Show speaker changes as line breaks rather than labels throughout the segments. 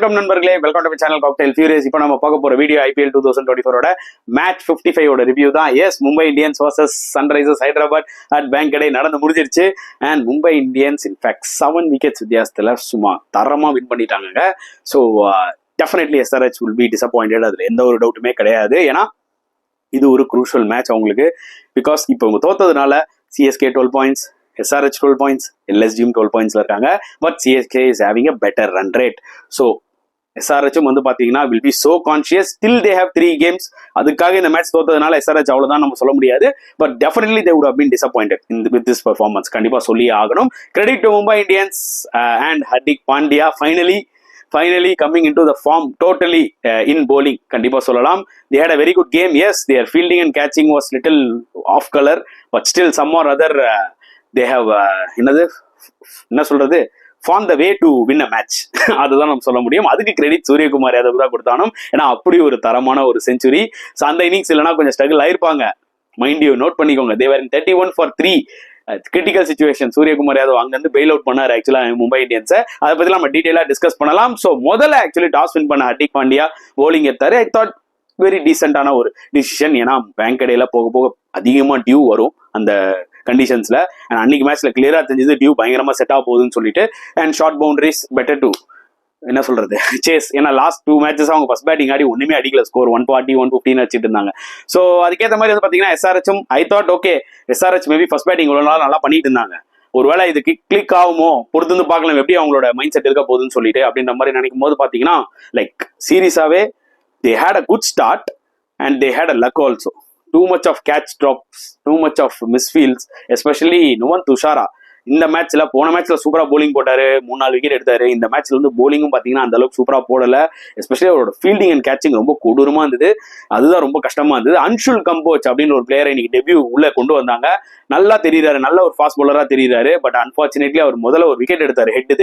வணக்கம் நண்பர்களே, welcome to channel cocktail furious. இப்போ நம்ம பார்க்க போற வீடியோ IPL 2024 மேட்ச் 55 ரிவ்யூ தான். Yes, Mumbai Indians versus Sunrisers Hyderabad at Wankhede நடந்து முடிஞ்சிருச்சு. And Mumbai Indians in fact 7 wickets வித்தியாசத்துல சும்மா தரமா வின் பண்ணிட்டாங்க. So definitely SRH will be disappointed, அதுல எந்த ஒரு டவுட்டுமே கிடையாது. ஏன்னா இது ஒரு குரூஷியல் மேட்ச் அவங்களுக்கு. பிகாஸ் இப்போ அவங்க தோத்ததுனால CSK 12 பாயிண்ட்ஸ், SRH 12 பாயிண்ட்ஸ், LSGயும் 12 பாயிண்ட்ஸ்ல இருக்காங்க. But CSK is having a better run rate. So SRHம் வந்து பாத்தீங்கன்னா will be so conscious till they have 3 games. அதுக்காக இந்த மேட்ச் தோத்ததுனால SRH அவ்வளவுதான் நம்ம சொல்ல முடியாது. But definitely they would have been disappointed with this performance. கண்டிப்பா சொல்லி ஆகணும். Credit to Mumbai Indians and Hardik Pandya finally coming into the form totally in bowling. கண்டிப்பா சொல்லலாம். They had a very good game. Yes, their fielding and catching was little off color, but still some or other they have என்ன சொல்றது, found the way to win a match. அதுதான் நம்ம சொல்ல முடியும். அதுக்கு credit Suryakumar Yadav தான் கொடுத்தாலும். ஏன்னா அப்படி ஒரு தரமான ஒரு செஞ்சுரி. ஸோ அந்த இன்னிங்ஸ் இல்லைன்னா கொஞ்சம் ஸ்ட்ரகிள் ஆயிருப்பாங்க. மைண்ட் யூ நோட் பண்ணிக்கோங்க. they were in 31 for 3 critical situation. Suryakumar Yadav அங்கிருந்து பெயில் அவுட் பண்ணாரு ஆக்சுவலா மும்பை இந்தியன்ஸை. அதை பத்தி நம்ம டீடைலா டிஸ்கஸ் பண்ணலாம். ஸோ முதல்ல ஆக்சுவலி டாஸ் வின் பண்ண ஹர்திக் பாண்டியா போலிங் எடுத்தாரு. ஐ தாட் வெரி டீசென்டான ஒரு டிசிஷன். ஏன்னா பேங்கடையில போக போக அதிகமா டியூ வரும் அந்த கண்டிஷன்ஸ்ல. அண்ட் அன்னைக்கு மேட்ச்ல கிளியரா தெரிஞ்சது டியூ பயங்கரமா செட் ஆக போகுதுன்னு சொல்லிட்டு. And short boundaries better to என்ன சொல்றது சேஸ். ஏன்னா லாஸ்ட் 2 மேட்சஸ் அவங்க ஃபர்ஸ்ட் பேட்டிங் ஆடி ஒண்ணுமே அடிக்கல. ஸ்கோர் 140 115 வச்சுட்டு இருந்தாங்க. ஸோ அதுக்கேற்ற மாதிரி வந்து பாத்தீங்கன்னா SRHம் I thought okay, SRH maybe first batting இவ்வளவு நாள் நல்லா பண்ணிட்டு இருந்தாங்க, ஒருவேளை இது கிளிக் ஆகுமோ, பொறுத்து வந்து பார்க்கலாம் எப்படி அவங்களோட மைண்ட் செட் இருக்க போகுதுன்னு சொல்லிட்டு அப்படின்ற மாதிரி நினைக்கும் போது பாத்தீங்கன்னா like சீரியஸாவே they had a good start and they had a luck also. Too much of catch drops, too much of misfields, especially Nuwan Tushara. இந்த மேட்ச்ல போன மேட்ச்ல சூப்பரா போலிங் போட்டாரு, 3-4 விக்கெட் எடுத்தாரு. இந்த மேட்ச்ல வந்து போலிங்கும் பாத்தீங்கன்னா அந்த அளவுக்கு சூப்பரா போடல. எஸ்பெஷலி அவரோட ஃபீல்டிங் அண்ட் கேச்சிங் ரொம்ப கொடூரமா இருந்தது. அதுதான் ரொம்ப கஷ்டமா இருந்தது. அன்ஷுல் கம்போச் அப்படின்னு ஒரு பிளேயரை இன்னைக்கு டெபியூ உள்ள கொண்டு வந்தாங்க. நல்லா தெரியுறாரு, நல்ல ஒரு ஃபாஸ்ட் பவுலரா தெரியுறாரு. பட் அன்பார்ச்சுனேட்லி அவர் முதல்ல ஒரு விக்கெட் எடுத்தாரு, ஹெட்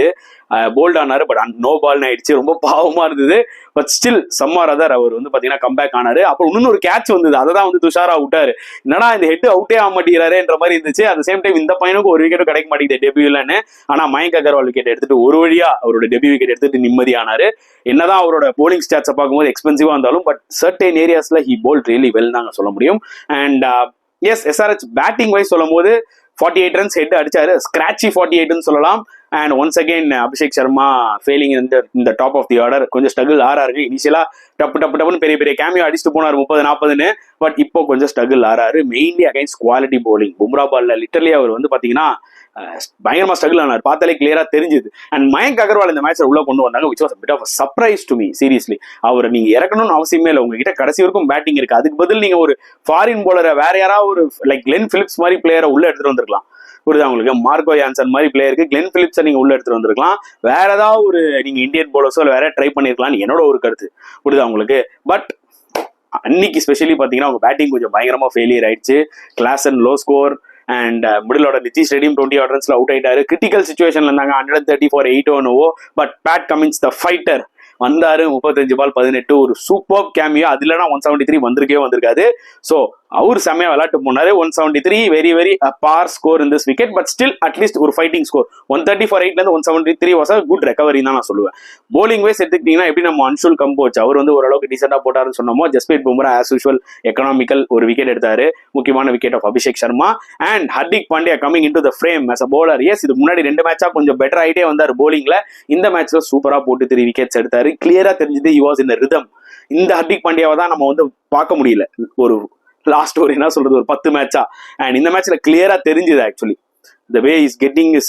போல்ட் ஆனாரு. பட் நோ பால் ஆயிடுச்சு. ரொம்ப பாவமா இருந்தது. But still some or other வந்து பாத்தீங்கன்னா கம்பேக் ஆனாரு. அப்புறம் இன்னொரு கேட்ச் வந்தது, அதை தான் வந்து துஷாரா விட்டாரு. என்னடா இந்த ஹெட் அவுட்டே ஆக மாட்டேங்கிறாருன்ற மாதிரி இருந்துச்சு. அட் சேம் டைம் இந்த பையனுக்கு ஒரு விக்கெட்டும் கிடைக்க மாட்டேங்குது டெபியூலன்னு. ஆனா மயங்க் அகர்வால் விக்கெட் எடுத்துட்டு ஒரு வழியா அவரோட டெபியூ விக்கெட் எடுத்துட்டு நிம்மதியானாரு. என்னதான் அவரோட போலிங் ஸ்டாட்ஸை பார்க்கும்போது எக்ஸ்பென்சிவா இருந்தாலும் பட் சர்டன் ஏரியாஸ்ல ஹி போல்ட் ரியலி வெல் தாங்க சொல்ல முடியும். And yes, SRH batting wise சொல்லும் போது 48 ரன்ஸ் ஹெட் அடிச்சாரு. ஸ்கிராச்சி 48ன்னு சொல்லலாம். And once again Abhishek Sharma failing இந்த டாப் ஆஃப் தி ஆர்டர். கொஞ்சம் ஸ்ட்ரகிள் ஆறாரு. இனிஷியலா டப்புன்னு பெரிய பெரிய கேமியோ அடிச்சுட்டு போனார் 30-40ன்னு. பட் இப்போ கொஞ்சம் ஸ்ட்ரகிள் ஆறாரு. Mainly against quality bowling. Bumrah பால்ல லிட்டர்லி அவர் வந்து பாத்தீங்கன்னா பயங்கரமா ஸ்ட்ரகிள் ஆனார். பார்த்தாலே கிளியரா தெரிஞ்சுது. அண்ட் மயங்க் அகர்வால் இந்த மேட்ச்ல உள்ள கொண்டு வந்தாங்க, which was a bit of a surprise to me seriously. அவரை நீங்க இறக்கணும்னு அவசியமே இல்லை. உங்ககிட்ட கடைசி வரைக்கும் பேட்டிங் இருக்கு. அதுக்கு பதில் நீங்க ஒரு ஃபாரின் போலரை வேற யாராவது ஒரு லைக் கிளென் பிலிப்ஸ் மாதிரி பிளேயரை உள்ள எடுத்துட்டு வந்திருக்கலாம். புரியுதா உங்களுக்கு? மார்கோ யான்சன் மாதிரி பிளேயருக்கு கிளென் பிலிப்ஸை நீங்க உள்ள எடுத்துட்டு வந்திருக்கலாம். வேற ஏதாவது ஒரு நீங்க இந்தியன் போலர்ஸோ வேற ட்ரை பண்ணிருக்கலாம்னு என்னோட ஒரு கருத்து. புரியுதா உங்களுக்கு? பட் அன்னைக்கு ஸ்பெஷலி பாத்தீங்கன்னா அவங்க பேட்டிங் கொஞ்சம் பயங்கரமா ஃபெயிலியர் ஆயிடுச்சு. கிளாசன் லோ ஸ்கோர் அண்ட் மிடிலோட நித்தி ஸ்டேடியம் 20 ரன்ஸ்ல அவுட் ஆயிட்டாரு. கிரிட்டிக்கல் சிச்சுவேஷன்ல இருந்தாங்க. 130 for 8 but Pat Cummins the fighter வந்தாரு. 35 பால் 18, ஒரு சூப்பர் கேமியோ. அது இல்லைன்னா 173 வந்திருக்காது. ஸோ அவர் செம்மையா விளையாட்டு போனாரு. 173 very very par score in this wicket. But still at least ஒரு ஃபைட்டிங் ஸ்கோர். 130 for 8ல இருந்து 173 வாஸ் அ குட் ரெக்கவரி தான் நான் சொல்லுவேன். போலிங் வைஸ் எடுத்துக்கிட்டீங்கன்னா எப்படி நம்ம அன்ஷுல் கம்போச் அவர் வந்து ஓரளவுக்கு டீசெண்டா போட்டாருன்னு சொன்னோமோ, Jasprit Bumrah as usual economical ஒரு விக்கெட் எடுத்தாரு. முக்கியமான wicket of Abhishek Sharma. And Hardik Pandya coming into the frame as a bowler. Yes, இது முன்னாடி 2 மேட்சா கொஞ்சம் பெட்டர் ஆகிட்டே வந்தார் போலிங்ல. இந்த மேட்ச்ல சூப்பரா போட்டு 3 விக்கெட்ஸ் எடுத்தாரு. கிளியரா தெரிஞ்சது he was in a rhythm. இந்த ஹர்திக் பாண்டியாவை தான் நம்ம வந்து பார்க்க முடியல ஒரு லாஸ்ட் ஒரு என்ன சொல்றது ஒரு 10 மேட்சா. அண்ட் இந்த மேட்ச்ல கிளியரா தெரிஞ்சது actually the way is getting his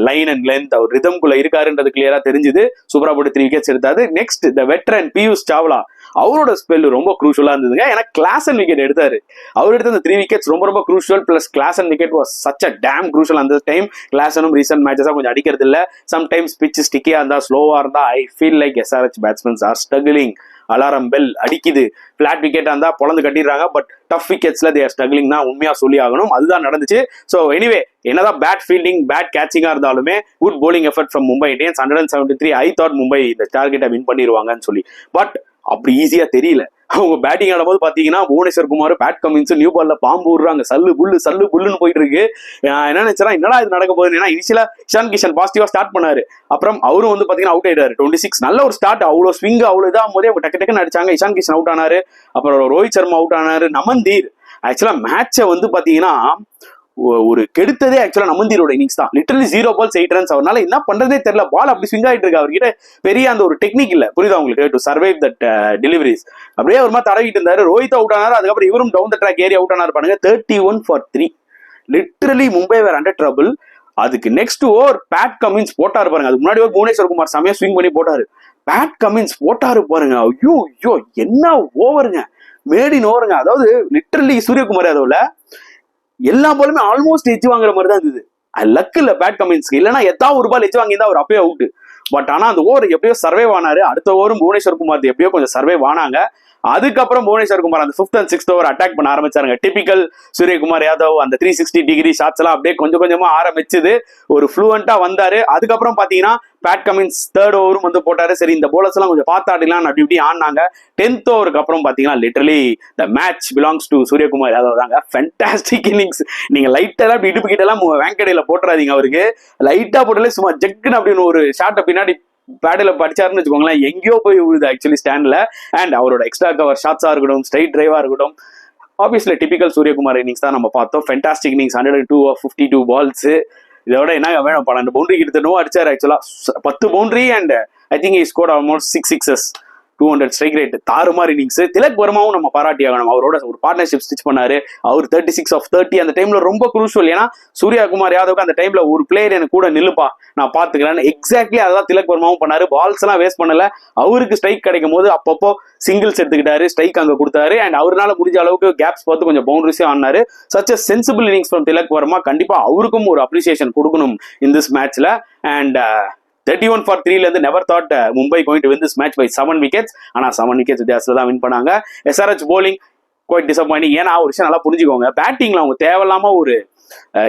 line and length, அவர் ரிதம்குள்ள இருக்காருன்றது கிளியரா தெரிஞ்சது. சூப்பரா போட்டு 3 விக்கெட்ஸ் எடுத்தாரு. Next the veteran Piyush Chawla, அவரோட ஸ்பெல் ரொம்ப குரூஷியலா இருந்ததுங்க. ஏன்னா கிளாசன் விக்கெட் எடுத்தாரு. அவர் எடுத்த அந்த 3 விக்கெட்ஸ் ரொம்ப crucial. Plus Klaasen wicket was such a damn crucial அந்த டைம். கிளாசனும் ரீசன்ட் மேட்சஸா கொஞ்சம் அடிக்கிறது இல்ல. சம்டைம்ஸ் பிச் ஸ்டிக்கியா இருந்தா, ஸ்லோவா இருந்தா, I feel like SRH batsmen are struggling. Alarm bell அடிக்குது. பிளாட் விக்கெட்டா இருந்தா பொழந்து கட்டிடுறாங்க. பட் டஃப் விக்கெட்ஸ்ல தே ஆர் ஸ்ட்ரகிளிங் தான் உண்மையா சொல்லி ஆகணும். அதுதான் நடந்துச்சு. ஸோ எனிவே, என்னதான் பேட் ஃபீல்டிங் பேட் கேச்சிங்கா இருந்தாலுமே good bowling effort from Mumbai Indians. 173 I thought Mumbai இந்த டார்கெட்டை வின் பண்ணிடுவாங்கன்னு சொல்லி. பட் அப்படி ஈஸியா தெரியல. அவங்க பேட்டிங் ஆடும்போது பாத்தீங்கன்னா Bhuvneshwar Kumar, Pat Cummins new பால்ல பாம்பு விடுறாங்க, சல்லு புல்லுன்னு போயிட்டு இருக்கு. என்ன நினைச்சா என்னடா இது நடக்க போகுது. ஏன்னா இனிஷியலா இஷான் கிஷன் பாசிட்டிவா ஸ்டார்ட் பண்ணாரு, அப்புறம் அவரும் வந்து பாத்தீங்கன்னா அவுட் ஆயிட்டாரு. 26 நல்ல ஒரு ஸ்டார்ட், அவ்வளவு ஸ்விங் அவ்வளவு இதாகும் போதே அவங்க டக்கு டக்குன்னு அடிச்சாங்க. இஷான் கிஷன் அவுட் ஆனாரு, அப்புறம் ரோஹித் சர்மா அவுட் ஆனாரு. நமந்தீர் ஆக்சுவலா மேட்சை வந்து பாத்தீங்கன்னா ஒரு கெடுத்ததே ஆக்சுவலா நமந்தீரோட இன்னிங்ஸ் தான். Literally 0 balls 8 runs. அவரால் என்ன பண்றதே தெரியல, பால் அப்படி ஸ்விங் ஆயிட்டு இருக்கு. அவர்கிட்ட பெரிய அந்த ஒரு டெக்னிக் இல்ல, புரியுதா உங்களுக்கு, டு சர்வைவ் தட் டெலிவரிஸ். அப்படியே ஒரு மாதிரி தடவிட்டு இருந்தாரு. ரோஹித் அவுட் ஆனாரு, அதுக்கப்புறம் இவரும் down the track area out ஆனாரு. பாருங்க 31 for 3. Literally Mumbai were under trouble. அதுக்கு நெக்ஸ்ட் ஓவர் பேட் கமின்ஸ் போட்டாரு பாருங்க. அதுக்கு முன்னாடி ஒரு புவனேஸ்வர் குமார் செமையா ஸ்விங் பண்ணி போட்டாரு. பேட் கமின்ஸ் போட்டாரு பாருங்க. ஐயோ ஐயோ என்ன ஓவருங்க, மேட் இன் ஓவருங்க. அதாவது லிட்டரலி சூரியகுமார் யாதவ்ல எல்லா பாலுமே ஆல்மோஸ்ட் எச்சு வாங்குற மாதிரி தான் இருந்தது. லக் இல்ல பேட் கமின்ஸ்க்கு, இல்லைன்னா எதாவது ஒரு பால் எச்சு வாங்கியிருந்தா அவர் அப்பயே அவுட். பட் ஆனா அந்த ஓவர் எப்படியோ சர்வைவ் ஆனாரு. அடுத்த ஓவரும் புவனேஸ்வர் குமார் எப்படியோ கொஞ்சம் சர்வைவ் ஆனாங்க. அதுக்கப்புறம் புவனேஸ்வர் குமார் அந்த 5th and 6th over attack பண்ண ஆரம்பிச்சாருங்க. டிபிக்கல் சூரியகுமார் யாதவ் அந்த 360 டிகிரி ஷாட்ஸ் எல்லாம் அப்படியே கொஞ்சம் கொஞ்சமா ஆரம்பிச்சது, ஒரு ஃப்ளூவெண்டா வந்தாரு. அதுக்கப்புறம் பாத்தீங்கன்னா பேட் கமின்ஸ் 3rd ஓவரும் வந்து போட்டாரு. சரி இந்த போலர்ஸ் எல்லாம் கொஞ்சம் பார்த்தாடிலாம் அப்படி இப்படி ஆனாங்க. 10th ஓவருக்கு அப்புறம் பாத்தீங்கன்னா literally the match belongs to Suryakumar Yadav தாங்க. Fantastic innings. நீங்க லைட்டா எல்லாம் இடுப்பு கிட்ட எல்லாம் வேங்கடையில போட்டுறாதீங்க. அவருக்கு லைட்டா போட்டாலே சும்மா ஜக்குன்னு அப்படின்னு ஒரு ஷாட்டை பின்னாடி பேட்டில் படிச்சாருன்னு வச்சுக்கோங்களேன், எங்கேயோ போய் விழுது ஆக்சுவலி ஸ்டாண்ட்ல. அண்ட் அவரோட எக்ஸ்ட்ரா கவர் ஷாட்ஸா இருக்கட்டும், ஸ்ட்ரைட் டிரைவா இருக்கட்டும், ஆப்வியஸ்லி டிபிக்கல் சூரியகுமார் இன்னிங்ஸ் தான் நம்ம பார்த்தோம். Fantastic innings, 102 of 52 balls. இதோட என்ன வேணும், 12 பவுண்டரி கிட்ட அடிச்சாரு ஆக்சுவலா, 10 boundary and I think he scored almost 6 sixes, 200 strike rate. தாறுமாறு இன்னிங்ஸ். திலக் வர்மாவும் நம்ம பாராட்டி ஆகணும். அவரோட ஒரு பார்ட்னர்ஷிப் ஸ்டிச் பண்ணாரு. அவர் 36 of 30 அந்த டைம்ல ரொம்ப குரூஷியல். ஏன்னா சூரியகுமார் யாதவுக்கு அந்த டைம்ல ஒரு பிளேயர் எனக்கு கூட நில்லுப்பா நான் பாத்துக்கிறேன், எக்ஸாக்ட்லி அதான் திலக் வர்மாவும் பண்ணாரு. பால்ஸ் எல்லாம் வேஸ்ட் பண்ணல. அவருக்கு ஸ்ட்ரைக் கிடைக்கும் போது அப்பப்போ சிங்கிள்ஸ் எடுத்துக்கிட்டாரு, ஸ்ட்ரைக் அங்க கொடுத்தாரு. அண்ட் அவரால் முடிஞ்ச அளவுக்கு கேப்ஸ் பார்த்து கொஞ்சம் பவுண்டரிஸும் ஆனாரு. Such a sensible innings from Tilak Varma. கண்டிப்பா அவருக்கும் ஒரு அப்ரிசியேஷன் கொடுக்கணும் இன் திஸ் மேட்ச்ல. அண்ட் 31 for 3 இருந்து never thought Mumbai going to win this match by 7 wickets. ஆனா 7 wickets வித்தியாசத்துல தான் வின் பண்ணாங்க. SRH bowling quite disappointing. ஏன்னா ஒரு விஷயம் நல்லா புரிஞ்சுக்கோங்க, பேட்டிங்ல அவங்க தேவையில்லாம ஒரு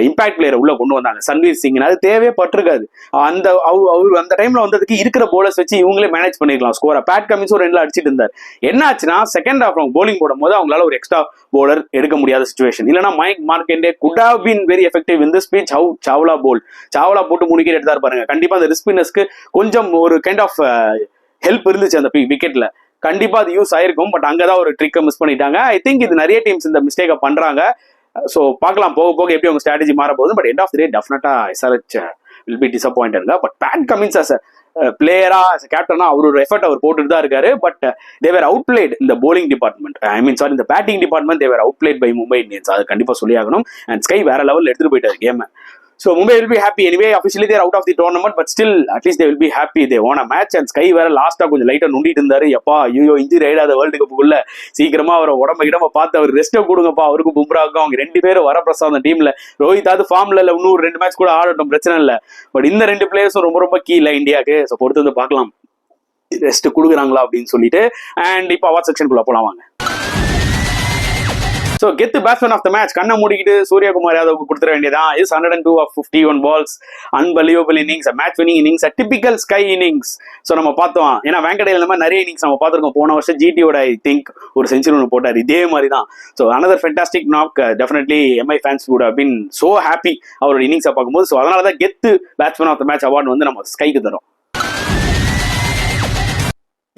இம்பாக்ட் பிளேயர் உள்ள கொண்டு வந்தாங்க, சன்வீர் சிங். அது தேவையே பட்டிருக்காது. அந்த அவர் அந்த டைம்ல வந்ததுக்கு இருக்கிற போலர்ஸ் வச்சு இவங்களே மேனேஜ் பண்ணிருக்கலாம் ஸ்கோரை. பேட் கமின்ஸும் 2 அடிச்சிட்டு இருந்தார். என்ன ஆச்சுன்னா செகண்ட் ஹாஃப் அவங்க போலிங் போடும்போது அவங்களால ஒரு எக்ஸ்ட்ரா போலர் எடுக்க முடியாத சுச்சுவேஷன். இல்லைன்னா Mayank Markande could have been very effective in this pitch. Have Chawla bowl, Chawla போட்டு 3 wicket எடுத்தாரு பாருங்க. கண்டிப்பா அந்த ரிஸ்பினர்ஸ்க்கு கொஞ்சம் ஒரு கைண்ட் ஆஃப் ஹெல்ப் இருந்துச்சு அந்த விக்கெட்ல. கண்டிப்பா அது யூஸ் ஆயிருக்கும். பட் அங்கதான் ஒரு ட்ரிக்கை மிஸ் பண்ணிட்டாங்க. ஐ திங்க் இது நிறைய டீம்ஸ் இந்த மிஸ்டேக்கை பண்றாங்க. ஸோ பார்க்கலாம் போக போக எப்படி அவங்க ஸ்ட்ராட்டஜி மாற போகுது. But end of the day definitely SRH will be disappointed. But Pat Cummins as பிளேயரா கேப்டனா அவரோட எஃபர்ட் அவர் போட்டுட்டு தான் இருக்காரு. பட் தேவர் அவுட் பிளேட் இந்த bowling department, I mean sorry இந்த batting department they were out played by Mumbai Indians. அது கண்டிப்பா சொல்லி ஆகணும். அண்ட் ஸ்கை வேற லெவல் எடுத்துட்டு போயிட்டாரு game. So Mumbai will be happy anyway. Officially they are out of the tournament, but still at least they will be happy. They won a match. And Sky வேற லாஸ்டா கொஞ்சம் லைட்டா நுண்டிட்டு இருந்தாரு. எப்பா ஐயோ இன்ஜுரி ஆயிடாத வேர்ல்டு கப்புக்குள்ள, சீக்கிரமா அவரை உடம்ப கிடமா பார்த்து அவர் ரெஸ்ட்டை கொடுங்கப்பா, அவருக்கு பும்ராக்கும். அவங்க 2 பேரும் வரப்பிரசாத் அந்த டீம்ல. ரோஹித் அது ஃபார்ம்ல இல்ல, இன்னும் 2 மேட்ச் கூட ஆடட்டும், பிரச்சனை இல்லை. பட் இந்த 2 பிளேயர்ஸும் ரொம்ப ரொம்ப கீ இல்லை இந்தியாவுக்கு. ஸோ பொறுத்து வந்து பார்க்கலாம் ரெஸ்ட் கொடுக்குறாங்களா அப்படின்னு சொல்லிட்டு. அண்ட் இப்போ அவார்ட் செக்ஷனுக்குள்ள போலாம் வாங்க. ஸோ கெத்து பேட்ஸ்மேன் ஆஃப் த மேட்ச் கண்ணை மூடிக்கிட்டு சூரியகுமார் யாதவுக்கு கொடுத்துட வேண்டியதான். Is 102 of 51 balls, unbelievable innings, match winning innings, typical SKY innings. So நம்ம பார்த்தோம். ஏன்னா வேங்கடையில் இந்த மாதிரி நிறைய இன்னிங்ஸ் நம்ம பார்த்துருக்கோம். போன வருஷம் ஜிடியோட ஐ திங்க் ஒரு செஞ்சுரி ஒன்று போட்டார், இதே மாதிரி தான். So another fantastic knock. Definitely MI fans would have been so happy அவரோட இன்னிங்ஸை பார்க்கும்போது. ஸோ அதனால தான் கெத்து batsman of the match award வந்து நம்ம ஸ்கைக்கு தரோம்.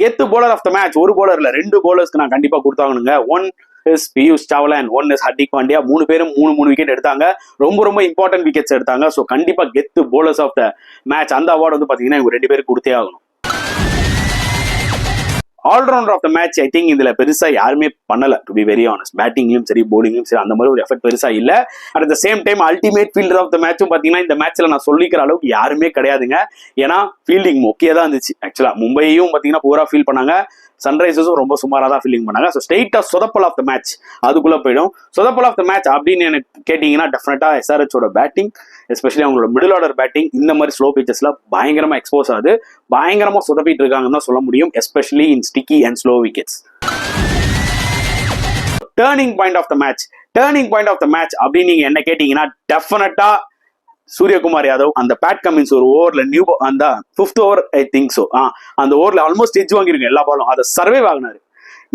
கெத்து போலர் ஆஃப் த மேட்ச் ஒரு போலர் இல்ல, 2 போலர்ஸ்க்கு நான் கண்டிப்பா கொடுத்தாங்கனுங்க. One is Piyush Chawla and one is Hardik Pandya. 3 பேரும் 3 விக்கெட் எடுத்தாங்க. ரொம்ப ரொம்ப இம்பார்ட்டன்ட் விக்கெட்ஸ் எடுத்தாங்க. ஸோ கண்டிப்பா கெத்து போலர்ஸ் ஆஃப் த மேட்ச் அந்த அவார்டு வந்து பாத்தீங்கன்னா இவங்க 2 பேருக்கு கொடுத்தே ஆகணும். All rounder of the match I think இதுல பெருசா யாருமே பண்ணல, டு பி வெரி ஆனஸ்ட். பேட்டிங்லயும் சரி போலிங்லயும் சரி அந்த மாதிரி ஒரு எஃபெக்ட் பெருசா இல்ல. At the same time ultimate fielder of the மேட்சும் பாத்தீங்கன்னா இந்த மேட்ச்ல நான் சொல்லிக்கிற அளவுக்கு யாருமே கிடையாதுங்க. ஏன்னா ஃபீல்டிங் மொக்கையா தான் இருந்துச்சு. ஆக்சுவலா மும்பையும் பாத்தீங்கன்னா பூரா ஃபீல் பண்ணாங்க, சன்ரைசர்ஸும் ரொம்ப சுமாராக தான் ஃபீலிங் பண்ணாங்க. ஸோ ஸ்ட்ரெயிட்டா சொதப்பல் ஆஃப் த மேட்ச் அதுக்குள்ள போயிடும். சொதப்பல் ஆஃப் த மேட்ச் அப்படின்னு எனக்கு கேட்டீங்கன்னா டெஃபினட்டா SRHோட பேட்டிங், எஸ்பெஷலி அவங்களோட மிடில் ஆர்டர் பேட்டிங் இந்த மாதிரி ஸ்லோ பிச்சஸ்ல பயங்கரமா எக்ஸ்போஸ் ஆகுது, பயங்கரமா சொதப்பிட்டு இருக்காங்கன்னு தான் சொல்ல முடியும், especially in sticky and slow wickets. Turning point of the match, turning point of the match அப்படின்னு நீங்க என்ன கேட்டீங்கன்னா டெஃபினட்டா சூரியகுமார் யாதவ் அந்த பேட் கமின்ஸ் ஒரு ஓவர்ல அந்த 5th over I think so அந்த ஓவர்ல ஆல்மோஸ்ட் எட்ஜ் வாங்கிருங்க எல்லா பாலும், அதை சர்வைவ் ஆகினாரு.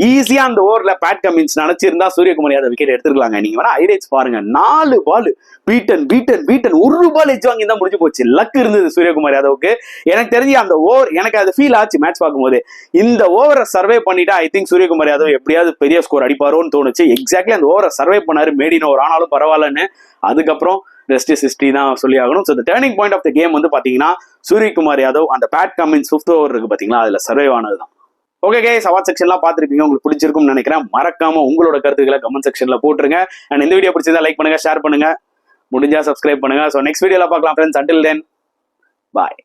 ஈஸியா அந்த ஓவர்ல பேட் கமின்ஸ் நினைச்சிருந்தா சூரியகுமார் யாதவ் விக்கெட் எடுத்துருக்காங்க. நீங்க வேணா ஹைலைட்ஸ் பாருங்க, 4 பால் பீட்டன் ஒரு பால் எச்சு வாங்கி தான் முடிஞ்சு போச்சு. லக் இருந்தது சூரியகுமார் யாதவுக்கு. எனக்கு தெரிஞ்சு அந்த ஓவர் எனக்கு அது ஃபீல் ஆச்சு மேட்ச் பார்க்கும்போது. இந்த ஓவரை சர்வே பண்ணிட்டா ஐ திங்க் சூரியகுமார் யாதவ் எப்படியாவது பெரிய ஸ்கோர் அடிப்பாரோன்னு தோணுச்சு. எக்ஸாக்ட்லி அந்த ஓவரை சர்வே பண்ணாரு, மேடின் ஓவர் ஆனாலும் பரவாயில்லன்னு. அதுக்கப்புறம் ரெஸ்ட் இஸ் ஹிஸ்டரி தான் சொல்லி ஆகணும். So turning point of the game வந்து பாத்தீங்கன்னா சூரியகுமார் யாதவ் அந்த பேட் கமின்ஸ் 5th ஓவர் இருக்கு பாத்தீங்களா, அதுல சர்வே ஆனதுதான். ஓகே கைஸ், அவார்ட் செக்ஷன்லாம் பார்த்துருப்பீங்க, உங்களுக்கு பிடிச்சிருக்கும்னு நினைக்கிறேன். மறக்காம உங்களோட கருத்துக்களை கமெண்ட் செக்ஷன்ல போட்டுருங்க. அண்ட் இந்த வீடியோ பிடிச்சதா லைக் பண்ணுங்க, ஷேர் பண்ணுங்க, முடிஞ்சா சப்ஸ்கிரைப் பண்ணுங்க. ஸோ நெக்ஸ்ட் வீடியோல பார்க்கலாம் ஃப்ரெண்ட்ஸ். அன்டில் தென் பாய்.